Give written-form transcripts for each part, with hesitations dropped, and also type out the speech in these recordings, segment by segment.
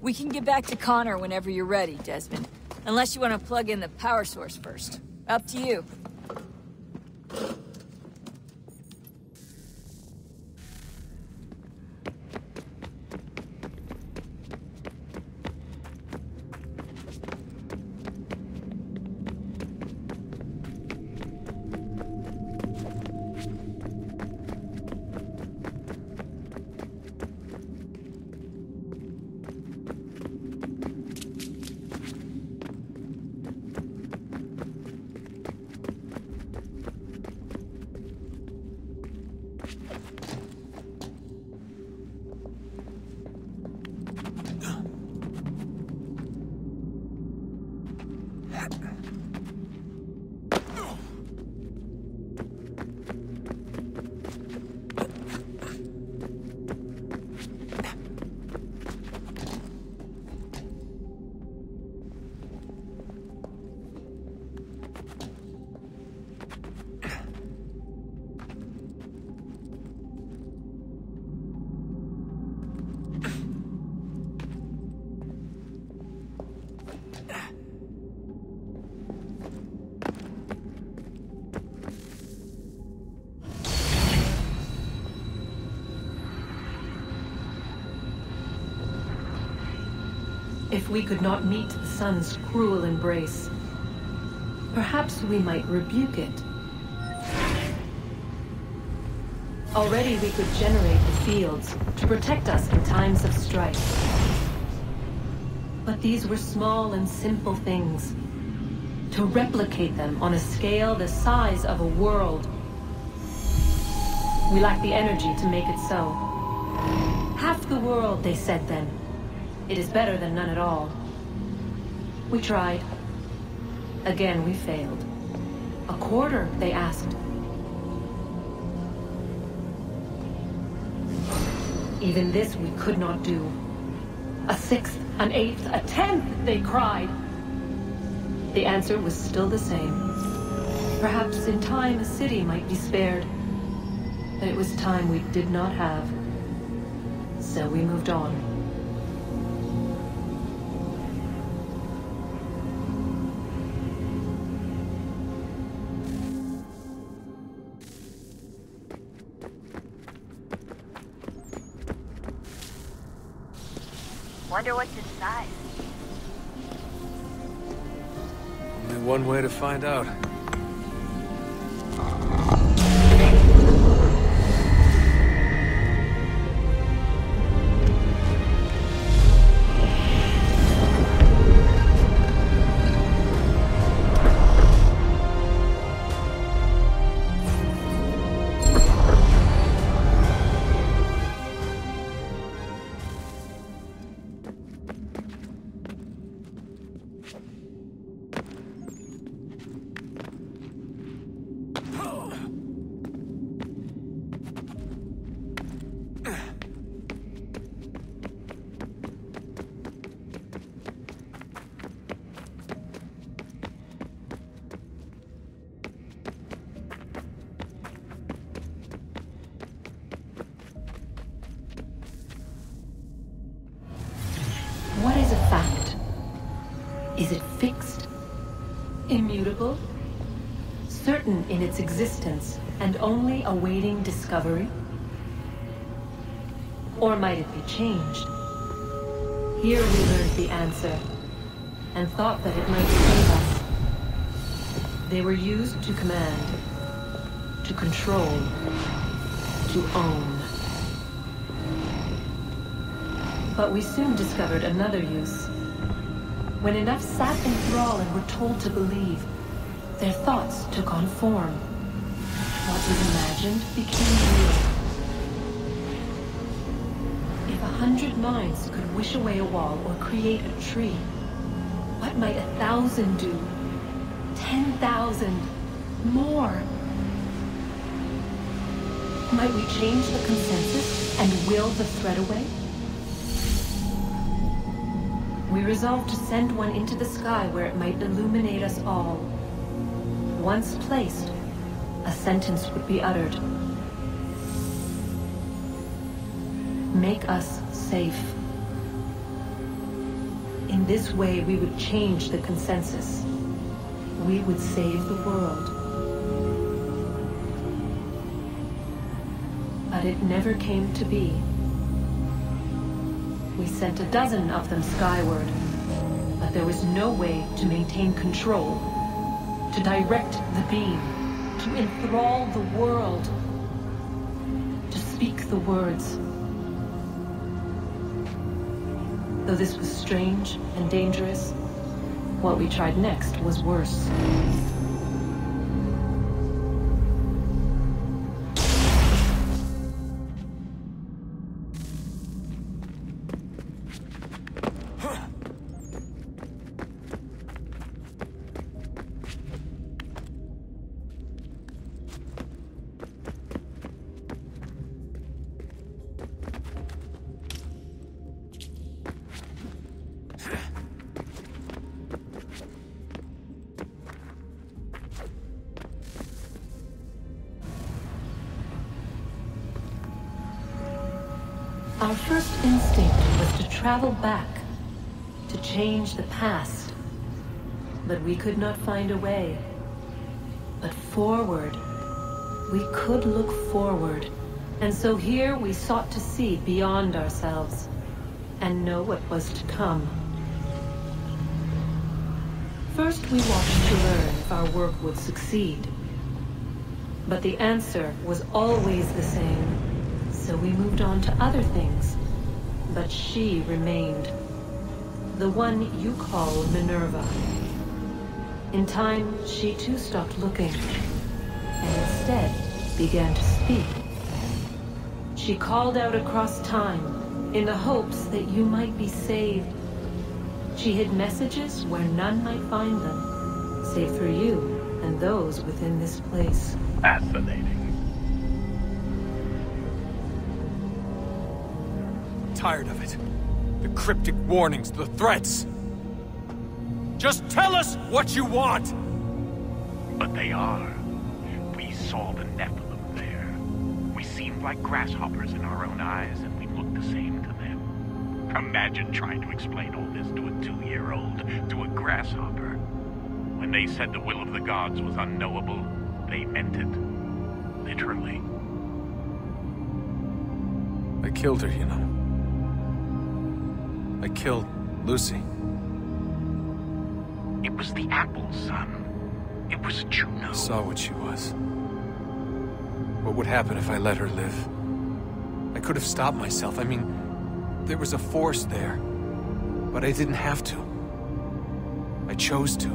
We can get back to Connor whenever you're ready, Desmond. Unless you want to plug in the power source first. Up to you. If we could not meet the sun's cruel embrace, perhaps we might rebuke it. Already we could generate the fields to protect us in times of strife. But these were small and simple things. To replicate them on a scale the size of a world, we lack the energy to make it so. Half the world, they said then. It is better than none at all. We tried. Again, we failed. A quarter, they asked. Even this we could not do. A sixth, an eighth, a tenth, they cried. The answer was still the same. Perhaps in time a city might be spared. But it was time we did not have. So we moved on. Wonder what's inside. Only one way to find out. What is a fact? Is it fixed? Immutable? Certain in its existence and only awaiting discovery? Or might it be changed? Here we learned the answer, and thought that it might save us. They were used to command, to control, to own. But we soon discovered another use. When enough sat in thrall and were told to believe, their thoughts took on form. What was imagined became real. If 100 minds could wish away a wall or create a tree, what might 1,000 do? 10,000? More? Might we change the consensus and will the thread away? We resolved to send one into the sky where it might illuminate us all. Once placed, a sentence would be uttered. Make us safe. this way we would change the consensus. We would save the world. But it never came to be. We sent a dozen of them skyward, but there was no way to maintain control, to direct the beam, to enthrall the world, to speak the words. Though this was strange and dangerous, what we tried next was worse. Our first instinct was to travel back, to change the past. But we could not find a way. But forward, we could look forward. And so here we sought to see beyond ourselves, and know what was to come. First we watched to learn if our work would succeed. But the answer was always the same. So we moved on to other things, but she remained. The one you call Minerva. In time, she too stopped looking, and instead began to speak. She called out across time, in the hopes that you might be saved. She hid messages where none might find them, save for you and those within this place. Fascinating. Tired of it. The cryptic warnings, the threats. Just tell us what you want! But they are. We saw the Nephilim there. We seemed like grasshoppers in our own eyes, and we looked the same to them. Imagine trying to explain all this to a 2-year-old, to a grasshopper. When they said the will of the gods was unknowable, they meant it. Literally. I killed her, you know. I killed Lucy. It was the apple, son. It was Juno. I saw what she was. What would happen if I let her live? I could have stopped myself. I mean, there was a force there. But I didn't have to. I chose to.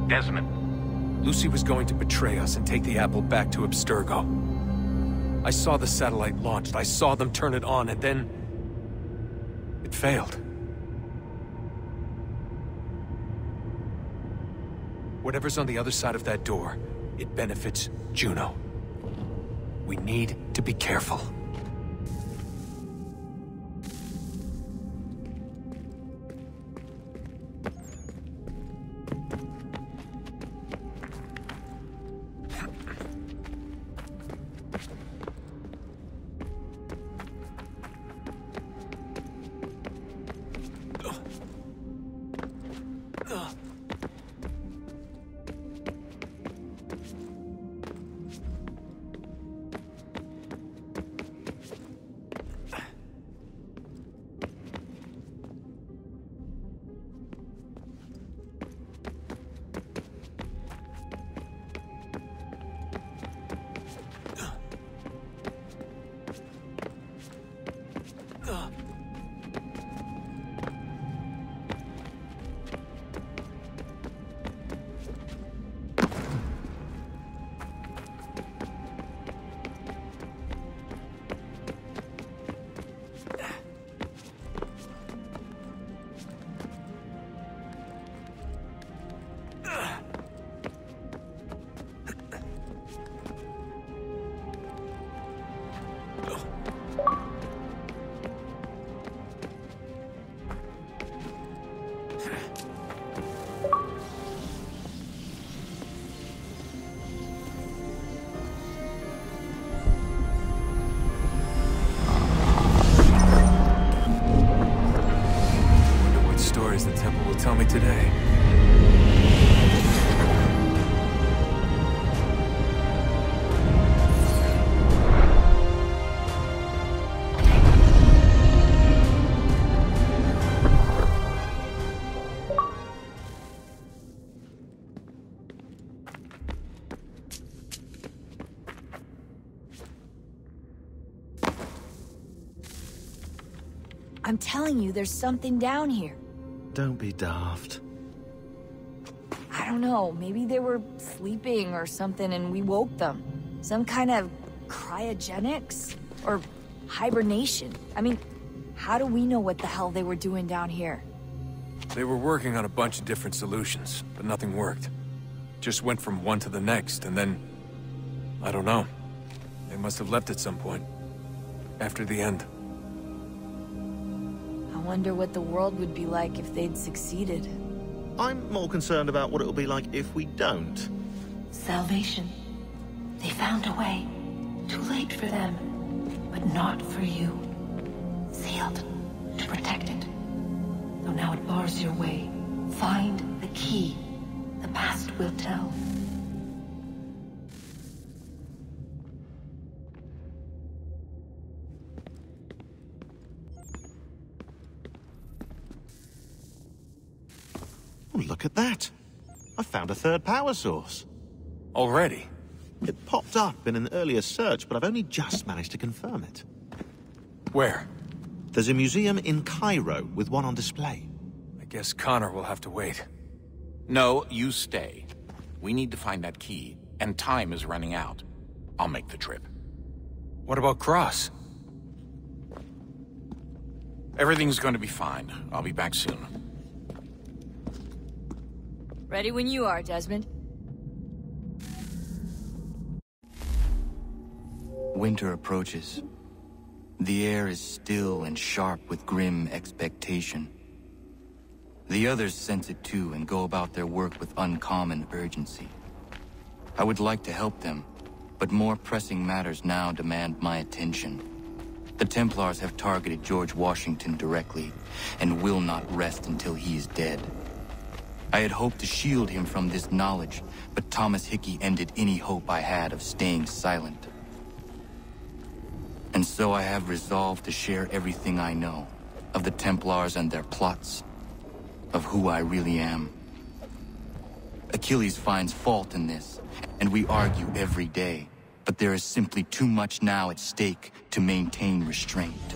Desmond. Lucy was going to betray us and take the apple back to Abstergo. I saw the satellite launched. I saw them turn it on, and then it failed. Whatever's on the other side of that door, it benefits Juno. We need to be careful. I'm telling you, there's something down here. Don't be daft. I don't know, maybe they were sleeping or something and we woke them. Some kind of cryogenics? Or hibernation. I mean, how do we know what the hell they were doing down here? They were working on a bunch of different solutions, but nothing worked. Just went from one to the next, and then... I don't know. They must have left at some point. After the end. I wonder what the world would be like if they'd succeeded. I'm more concerned about what it'll be like if we don't. Salvation. They found a way. Too late for them, but not for you. Sealed to protect it. So now it bars your way. Find the key. The past will tell. Oh, look at that. I found a third power source. Already? It popped up in an earlier search, but I've only just managed to confirm it. Where? There's a museum in Cairo with one on display. I guess Connor will have to wait. No, you stay. We need to find that key, and time is running out. I'll make the trip. What about Cross? Everything's going to be fine. I'll be back soon. Ready when you are, Desmond. Winter approaches. The air is still and sharp with grim expectation. The others sense it too and go about their work with uncommon urgency. I would like to help them, but more pressing matters now demand my attention. The Templars have targeted George Washington directly, and will not rest until he is dead. I had hoped to shield him from this knowledge, but Thomas Hickey ended any hope I had of staying silent. And so I have resolved to share everything I know, of the Templars and their plots, of who I really am. Achilles finds fault in this, and we argue every day, but there is simply too much now at stake to maintain restraint.